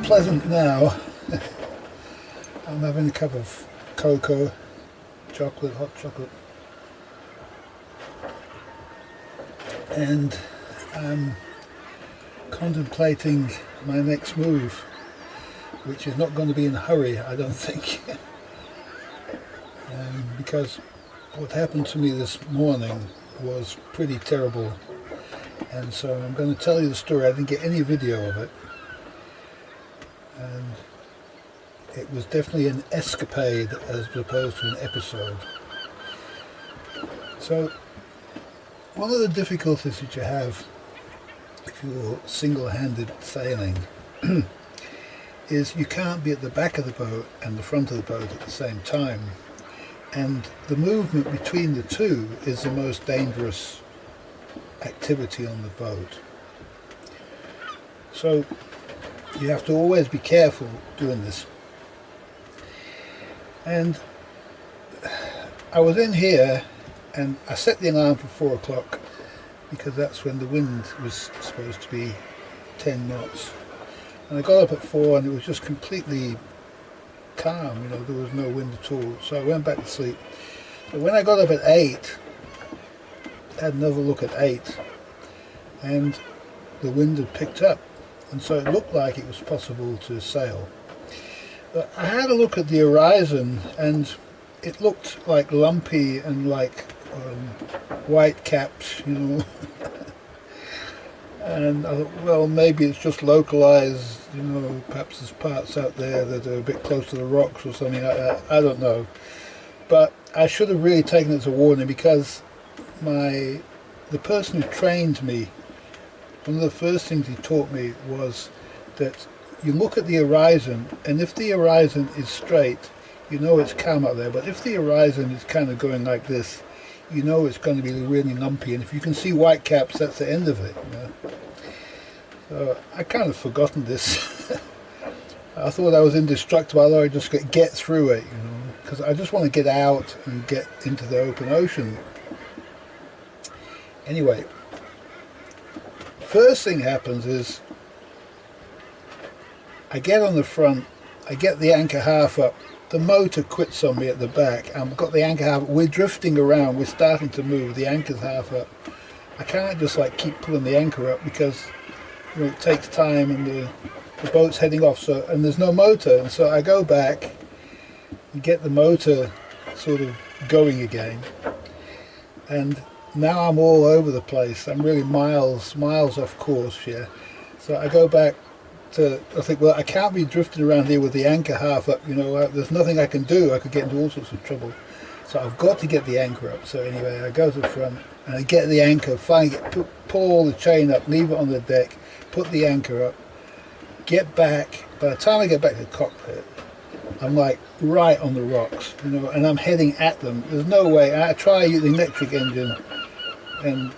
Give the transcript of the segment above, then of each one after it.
pleasant now. I'm having a cup of cocoa, chocolate, hot chocolate, and I'm contemplating my next move, which is not going to be in a hurry, I don't think. Because what happened to me this morning was pretty terrible, and so I'm going to tell you the story. I didn't get any video of it, and it was definitely an escapade as opposed to an episode. So one of the difficulties that you have if you're single-handed sailing is you can't be at the back of the boat and the front of the boat at the same time, and the movement between the two is the most dangerous activity on the boat. So you have to always be careful doing this. And I was in here and I set the alarm for 4 o'clock because that's when the wind was supposed to be 10 knots. And I got up at 4 and it was just completely calm, you know, there was no wind at all. So I went back to sleep. But when I got up at 8, I had another look at 8, and the wind had picked up, and so it looked like it was possible to sail. But I had a look at the horizon and it looked like lumpy and like white caps, you know. And I thought, well, maybe it's just localized, you know, perhaps there's parts out there that are a bit close to the rocks or something like that. I don't know. But I should have really taken it as a warning, because the person who trained me, one of the first things he taught me was that you look at the horizon, and if the horizon is straight, you know it's calm out there. But if the horizon is kind of going like this, you know it's going to be really lumpy, and if you can see white caps, that's the end of it, you know? So I kind of forgotten this. I thought I was indestructible. I thought I'd just get through it, you know, because I just want to get out and get into the open ocean. Anyway, first thing happens is I get on the front, I get the anchor half up, the motor quits on me at the back, I've got the anchor half, we're drifting around, we're starting to move, the anchor's half up. I can't just like keep pulling the anchor up because, you know, it takes time and the boat's heading off, so, and there's no motor, and so I go back and get the motor sort of going again, and now I'm all over the place. I'm really miles off course here. So I go back to, I think, well, I can't be drifting around here with the anchor half up, you know, there's nothing I can do. I could get into all sorts of trouble. So I've got to get the anchor up. So anyway, I go to the front and I get the anchor, finally pull all the chain up, leave it on the deck, put the anchor up, get back. By the time I get back to the cockpit, I'm like right on the rocks, you know, and I'm heading at them. There's no way. I try the electric engine, and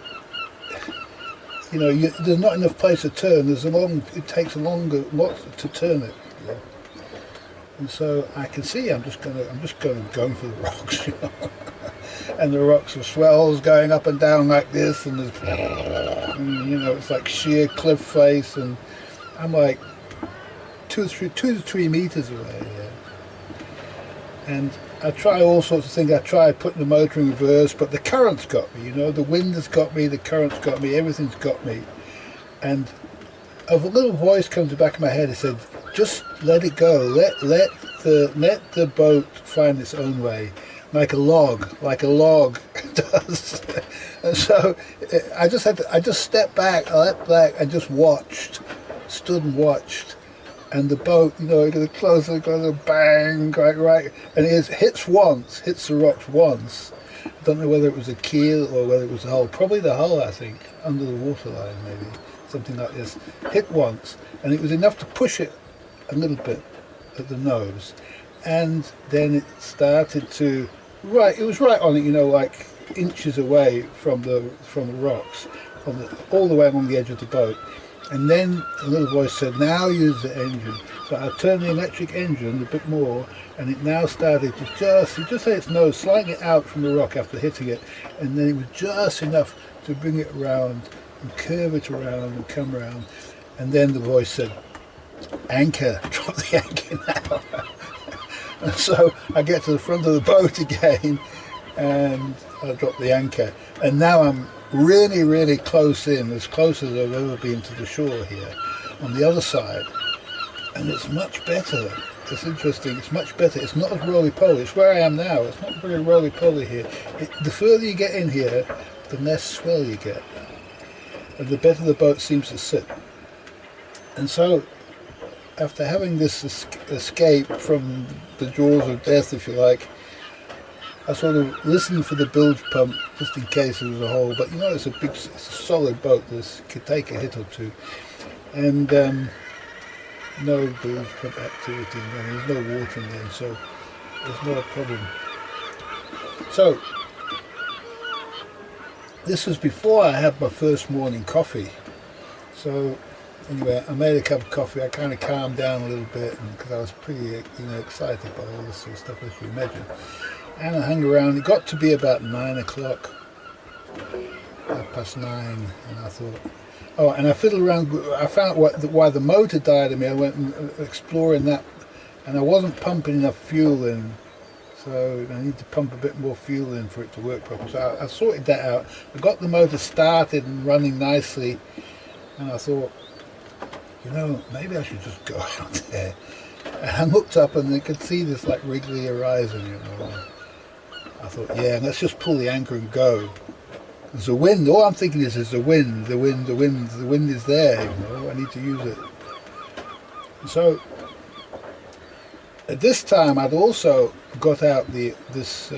you know, there's not enough place to turn. It takes a lot to turn it, you know? And so I can see I'm just going for the rocks, you know. And the rocks are swells going up and down like this, and you know, it's like sheer cliff face, and I'm like 2 to 3 meters away. Yeah. And I try all sorts of things. I try putting the motor in reverse, but the current's got me, you know, the wind has got me, the current's got me, everything's got me. And a little voice comes to the back of my head and said, just let it go, let the boat find its own way, like a log does. And so I just stepped back, I leapt back and just stood and watched. And the boat, you know, it got closer, bang, right, and it hits the rocks once. I don't know whether it was a keel or whether it was the hull. Probably the hull, I think, under the waterline, maybe, something like this. Hit once, and it was enough to push it a little bit at the nose, and then it started to, it was right on it, you know, like inches away from the rocks, all the way along the edge of the boat. And then a little voice said, now use the engine. So I turned the electric engine a bit more, and it now started to just had its nose slightly out from the rock after hitting it, and then it was just enough to bring it around and curve it around and come around. And then the voice said, anchor, drop the anchor now. And so I get to the front of the boat again and I drop the anchor. And now I'm really, really close in, as close as I've ever been to the shore here, on the other side. And it's much better. It's interesting, it's much better. It's not as roly-poly. It's where I am now. It's not very roly-poly here. The further you get in here, the less swell you get. And the better the boat seems to sit. And so, after having this escape from the jaws of death, if you like, I sort of listened for the bilge pump just in case there was a hole. But you know, it's a solid boat. This could take a hit or two, and no bilge pump activity. There's no water in there, so there's no problem. So this was before I had my first morning coffee. So anyway, I made a cup of coffee. I kind of calmed down a little bit because I was pretty excited by all this sort of stuff, as you imagine. And I hung around. It got to be about 9 o'clock, 9:30, and I thought, oh, and I fiddled around. I found why the motor died on me. I went exploring that, and I wasn't pumping enough fuel in, so I need to pump a bit more fuel in for it to work properly. So I sorted that out. I got the motor started and running nicely, and I thought, you know, maybe I should just go out there. And I looked up and I could see this like wriggly horizon, you know. I thought, yeah, let's just pull the anchor and go. There's a wind. All I'm thinking is the wind. The wind is there, you know. I need to use it. And so at this time, I'd also got out this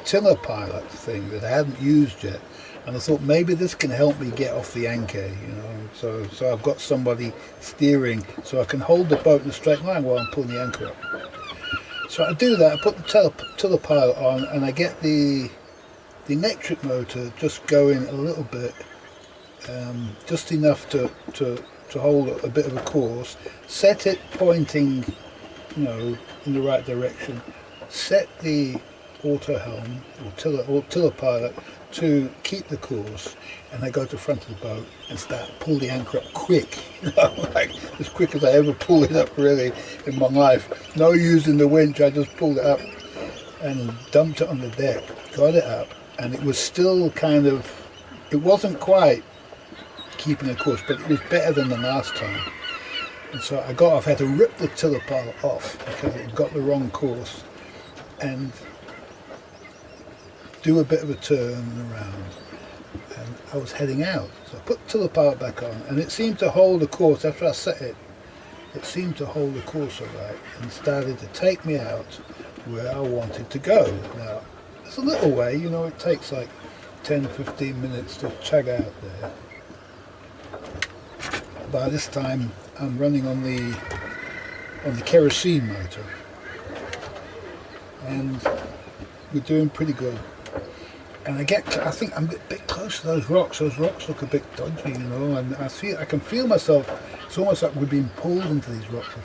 tiller pilot thing that I hadn't used yet, and I thought maybe this can help me get off the anchor, you know. So I've got somebody steering, so I can hold the boat in a straight line while I'm pulling the anchor up. So I do that. I put the tiller pilot on, and I get the electric motor just going a little bit, just enough to hold a bit of a course. Set it pointing, you know, in the right direction. Set the auto helm or tiller pilot to keep the course, and I go to the front of the boat and pull the anchor up quick, you know, like as quick as I ever pulled it up really in my life. No using the winch, I just pulled it up and dumped it on the deck, got it up, and it was still kind of, it wasn't quite keeping a course, but it was better than the last time. And so I got off, I had to rip the tiller pilot off because it got the wrong course, and do a bit of a turn around, and I was heading out. So I put the tiller pilot back on, and it seemed to hold the course. After I set it, it seemed to hold the course all right, and started to take me out where I wanted to go. Now, it's a little way, you know, it takes like 10-15 minutes to chug out there. By this time, I'm running on the kerosene motor, and we're doing pretty good. And I think I'm a bit close to those rocks. Those rocks look a bit dodgy, you know, and I can feel myself. It's almost like we're being pulled into these rocks.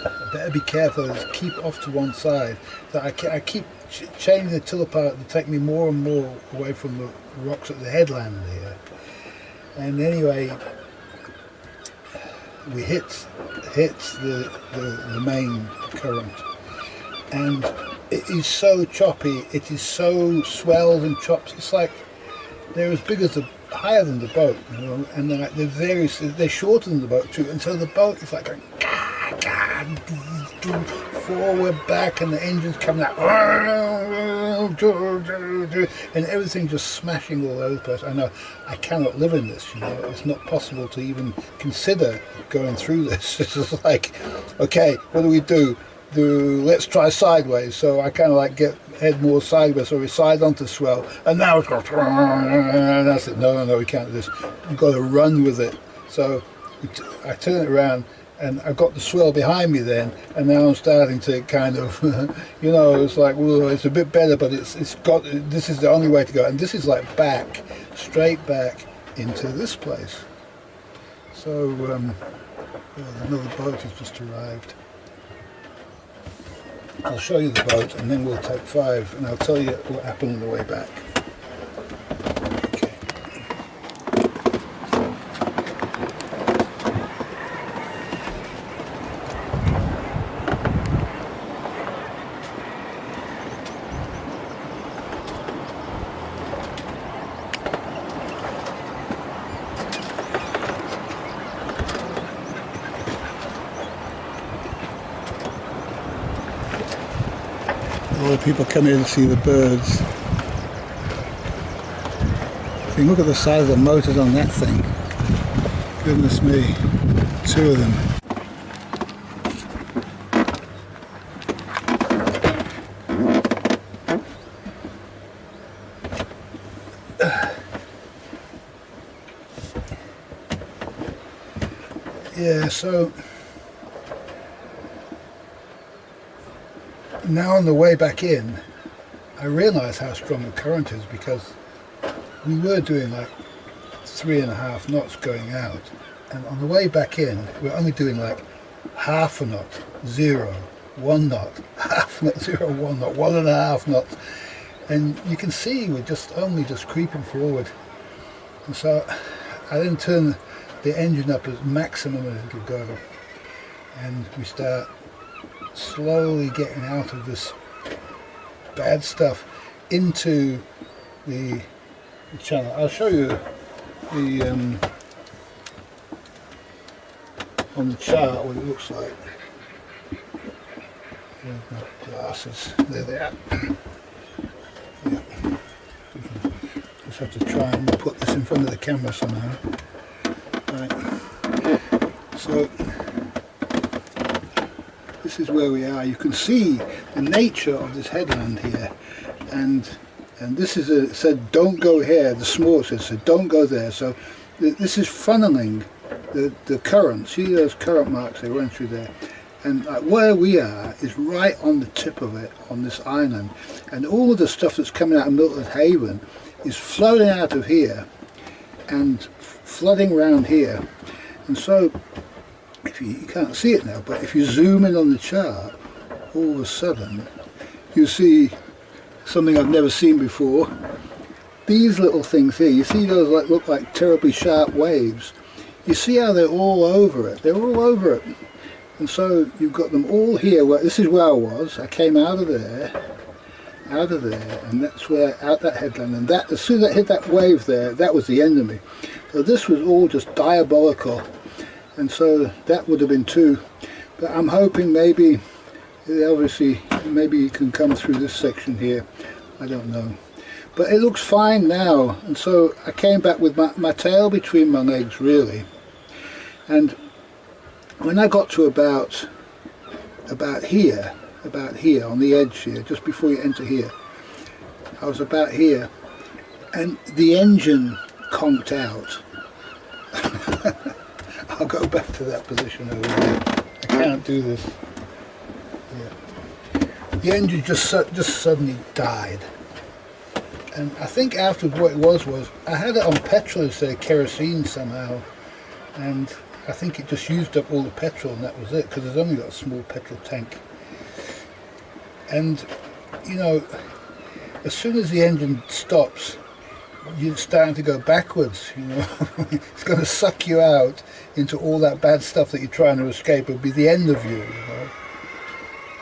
I better be careful. Just keep off to one side. So I keep changing the tiller pilot to take me more and more away from the rocks at the headland here. And anyway, we hit the main current, and it is so choppy, it is so swells and chops. It's like they're as big as higher than the boat, you know, and they're shorter than the boat too. And so the boat is like going forward, back, and the engine's coming out, and everything just smashing all over the place. I know I cannot live in this, you know. It's not possible to even consider going through this. It's just like, okay, what do? Let's try sideways. So I kind of like head more sideways, so we side onto swell, and now it's going, and I said, no, we can't do this. We've got to run with it. So I turn it around, and I've got the swell behind me then, and now I'm starting to kind of, you know, it's like, well, it's a bit better, but this is the only way to go, and this is like straight back into this place. So another boat has just arrived. I'll show you the boat, and then we'll take 5, and I'll tell you what happened on the way back. Okay. All the people come here to see the birds. So you look at the size of the motors on that thing. Goodness me, 2 of them. Yeah, so now on the way back in, I realised how strong the current is, because we were doing like 3.5 knots going out, and on the way back in we're only doing like half a knot, 0, 1 knot, half knot, 0, 1 knot, 1.5 knots, and you can see we're only just creeping forward. And so I then turn the engine up as maximum as it could go, and we start slowly getting out of this bad stuff into the channel. I'll show you the on the chart what it looks like. There's my glasses. There they are. Yeah. Just have to try and put this in front of the camera somehow. Right. So this is where we are. You can see the nature of this headland here, and this is it said don't go here. The small said don't go there. So this is funneling the current. See those current marks they went through there, and where we are is right on the tip of it on this island, and all of the stuff that's coming out of Milton Haven is flowing out of here and flooding around here. And so if you can't see it now, but if you zoom in on the chart, all of a sudden you see something I've never seen before. These little things here, you see those look like terribly sharp waves. You see how they're all over it. They're all over it. And so you've got them all here. This is where I was. I came out of there, and that's where, out that headland, and that, as soon as I hit that wave there, that was the end of me. So this was all just diabolical, and so that would have been 2. But I'm hoping maybe, obviously, maybe you can come through this section here. I don't know. But it looks fine now, and so I came back with my tail between my legs, really. And when I got to about here on the edge here, just before you enter here, I was about here, and the engine conked out. I'll go back to that position over there. I can't do this. Yeah. The engine just suddenly died. And I think afterwards what it was I had it on petrol instead of kerosene somehow, and I think it just used up all the petrol, and that was it, because it's only got a small petrol tank. And you know, as soon as the engine stops, you're starting to go backwards, you know. It's going to suck you out into all that bad stuff that you're trying to escape. It'll be the end of you, you know.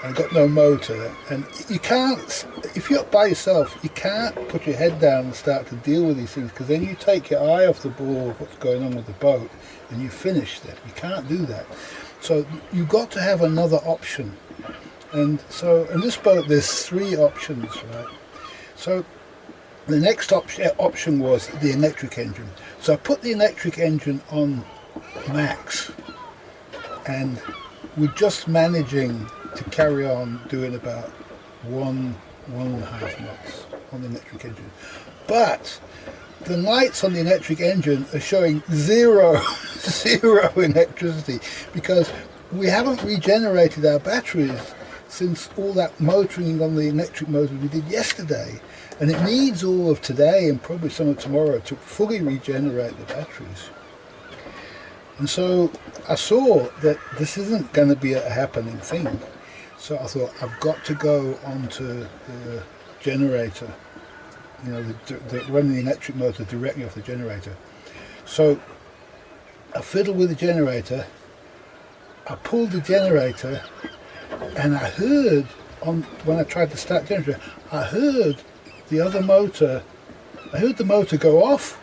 I've got no motor, and you can't, if you're by yourself, you can't put your head down and start to deal with these things, because then you take your eye off the ball of what's going on with the boat, and you finish that. You can't do that. So you've got to have another option. And so in this boat there's 3 options, right? So the next option was the electric engine. So I put the electric engine on max, and we're just managing to carry on doing about 1.5 knots on the electric engine. But the lights on the electric engine are showing zero electricity, because we haven't regenerated our batteries since all that motoring on the electric motor we did yesterday, and it needs all of today and probably some of tomorrow to fully regenerate the batteries. And so I saw that this isn't going to be a happening thing, so I thought I've got to go onto the generator, you know, running the electric motor directly off the generator. So I fiddled with the generator, I pulled the generator, and I heard, when I tried to start the generator, I heard the other motor, I heard the motor go off.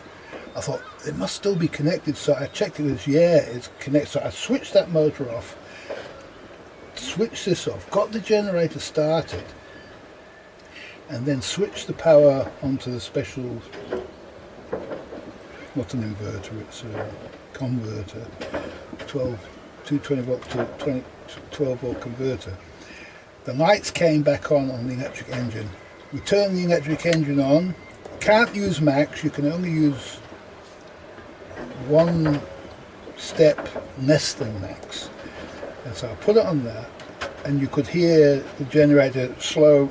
I thought it must still be connected, so I checked it was, yeah, it's connected. So I switched that motor off, switched this off, got the generator started, and then switch the power onto the special, not an inverter, it's a converter, 220 volt to 12 volt converter. The lights came back on the electric engine. We turned the electric engine on. Can't use max, you can only use one step less than max. And so I put it on that, and you could hear the generator slow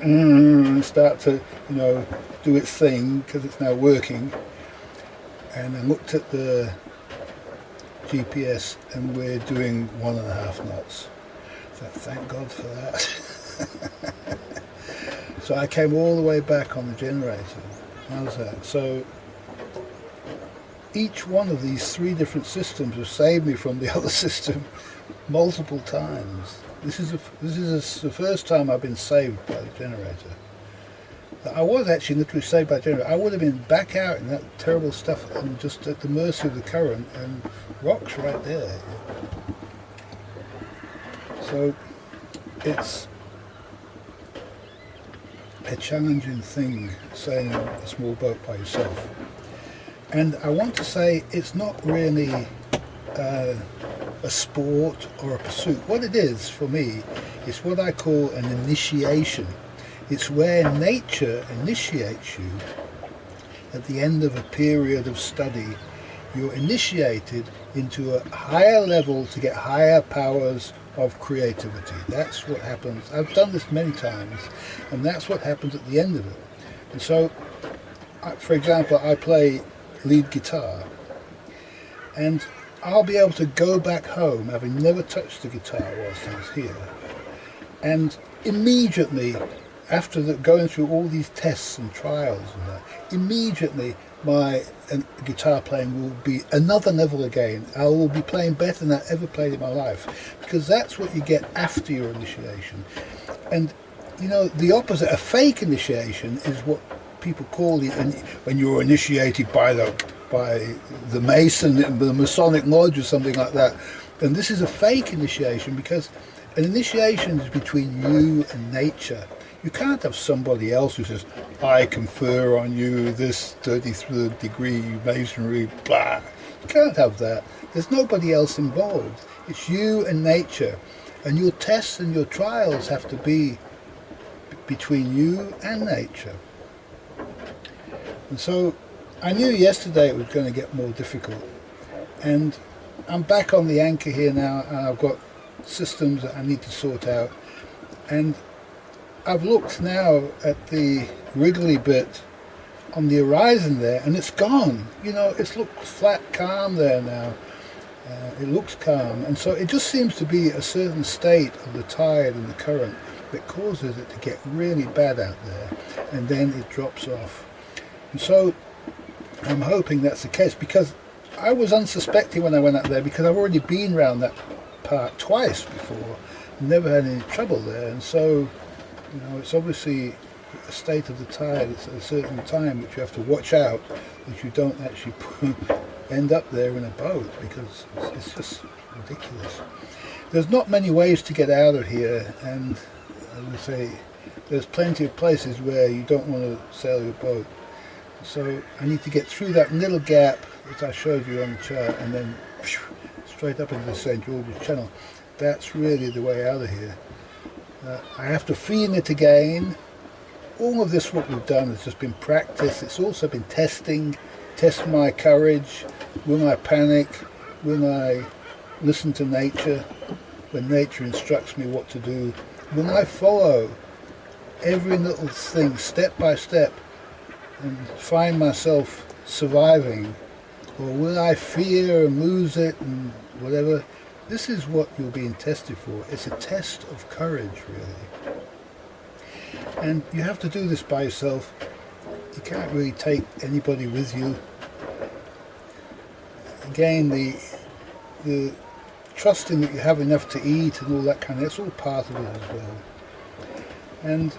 start to, do its thing because it's now working. And I looked at the GPS, and we're doing 1.5 knots. So thank God for that. So I came all the way back on the generator. How's that? So each one of these 3 different systems have saved me from the other system multiple times. This is the first time I've been saved by the generator. I was actually literally saved by the generator. I would have been back out in that terrible stuff and just at the mercy of the current, and rocks right there. So it's a challenging thing sailing a small boat by yourself. And I want to say it's not really a sport or a pursuit. What it is for me is what I call an initiation. It's where nature initiates you. At the end of a period of study, you're initiated into a higher level to get higher powers of creativity. That's what happens. I've done this many times, and that's what happens at the end of it. And so, for example, I play lead guitar, and I'll be able to go back home, having never touched the guitar whilst I was here, and immediately, after going through all these tests and trials and that, immediately my guitar playing will be another level again. I will be playing better than I ever played in my life, because that's what you get after your initiation. And the opposite, a fake initiation, is what people call it when you're initiated by the Mason, the Masonic Lodge or something like that. And this is a fake initiation, because an initiation is between you and nature. You can't have somebody else who says, I confer on you this 33rd degree masonry, blah. You can't have that. There's nobody else involved. It's you and nature. And your tests and your trials have to be between you and nature. And so I knew yesterday it was going to get more difficult. And I'm back on the anchor here now, and I've got systems that I need to sort out. And I've looked now at the wriggly bit on the horizon there, and it's gone. It's looked flat, calm there now. It looks calm, and so it just seems to be a certain state of the tide and the current that causes it to get really bad out there, and then it drops off. And so I'm hoping that's the case, because I was unsuspecting when I went out there, because I've already been around that part twice before, never had any trouble there. And so it's obviously a state of the tide. It's at a certain time which you have to watch out that you don't actually end up there in a boat, because it's just ridiculous. There's not many ways to get out of here, and as I say, there's plenty of places where you don't want to sail your boat. So I need to get through that little gap that I showed you on the chart, and then straight up into the St. George's Channel. That's really the way out of here. I have to feel it again. All of this, what we've done, has just been practice. It's also been test my courage. Will I panic? Will I listen to nature when nature instructs me what to do? Will I follow every little thing step by step and find myself surviving? Or will I fear and lose it and whatever? This is what you're being tested for. It's a test of courage, really. And you have to do this by yourself. You can't really take anybody with you. Again, the trusting that you have enough to eat and all that kind of, it's all part of it as well. And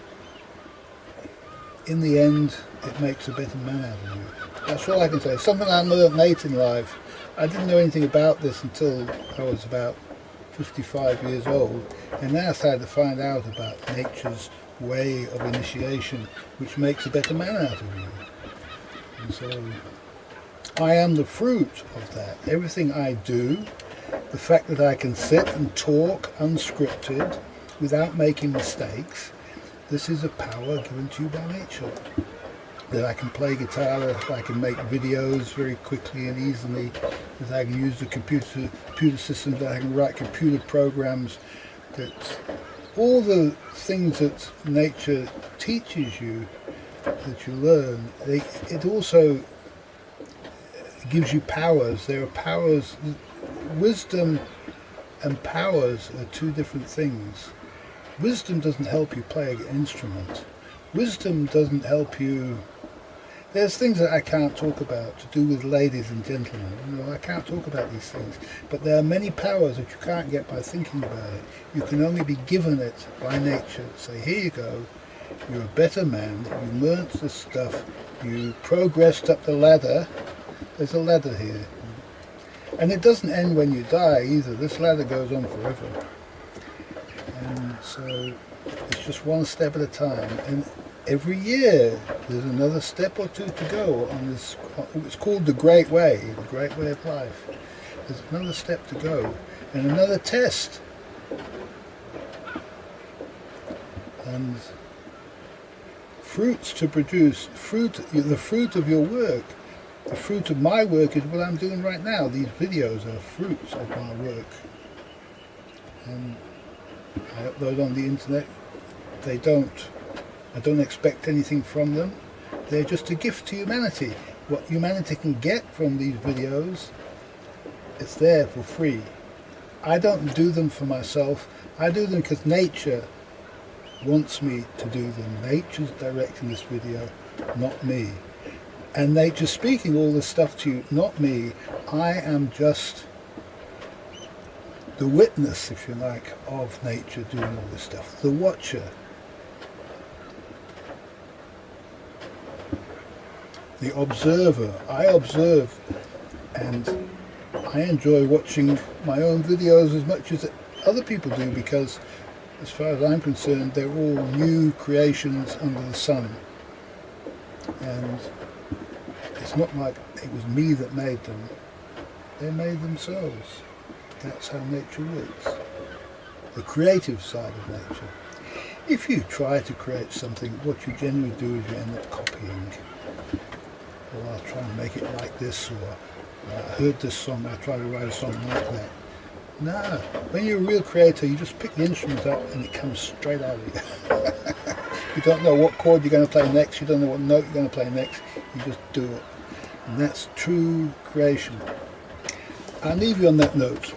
in the end, it makes a better man out of you. That's all I can say. Something I learned late in life. I didn't know anything about this until I was about 55 years old, and now I started to find out about nature's way of initiation which makes a better man out of you. And so I am the fruit of that. Everything I do, the fact that I can sit and talk unscripted without making mistakes, this is a power given to you by nature. That I can play guitar, that I can make videos very quickly and easily, that I can use the computer systems, that I can write computer programs, that all the things that nature teaches you, that you learn, it also gives you powers. There are powers. Wisdom and powers are two different things. Wisdom doesn't help you play an instrument. Wisdom doesn't help you. There's things that I can't talk about to do with ladies and gentlemen. You know, I can't talk about these things. But there are many powers that you can't get by thinking about it. You can only be given it by nature. Say, here you go. You're a better man. You learnt this stuff. You progressed up the ladder. There's a ladder here. And it doesn't end when you die either. This ladder goes on forever. And so it's just one step at a time. And every year there's another step or two to go on this. It's called the Great Way of life. There's another step to go and another test. And fruits to produce, the fruit of your work. The fruit of my work is what I'm doing right now. These videos are fruits of my work. And I upload on the internet. I don't expect anything from them. They're just a gift to humanity. What humanity can get from these videos, it's there for free. I don't do them for myself. I do them because nature wants me to do them. Nature's directing this video, not me. And nature's speaking all this stuff to you, not me. I am just the witness, if you like, of nature doing all this stuff. The watcher. The observer. I observe and I enjoy watching my own videos as much as other people do, because as far as I'm concerned, they're all new creations under the sun. And it's not like it was me that made them. They made themselves. That's how nature works. The creative side of nature. If you try to create something, what you generally do is you end up copying. Well, I'll try and make it like this, or I heard this song, I'll try to write a song like that. No, when you're a real creator, you just pick the instrument up and it comes straight out of you. You don't know what chord you're going to play next, you don't know what note you're going to play next, you just do it. And that's true creation. I'll leave you on that note.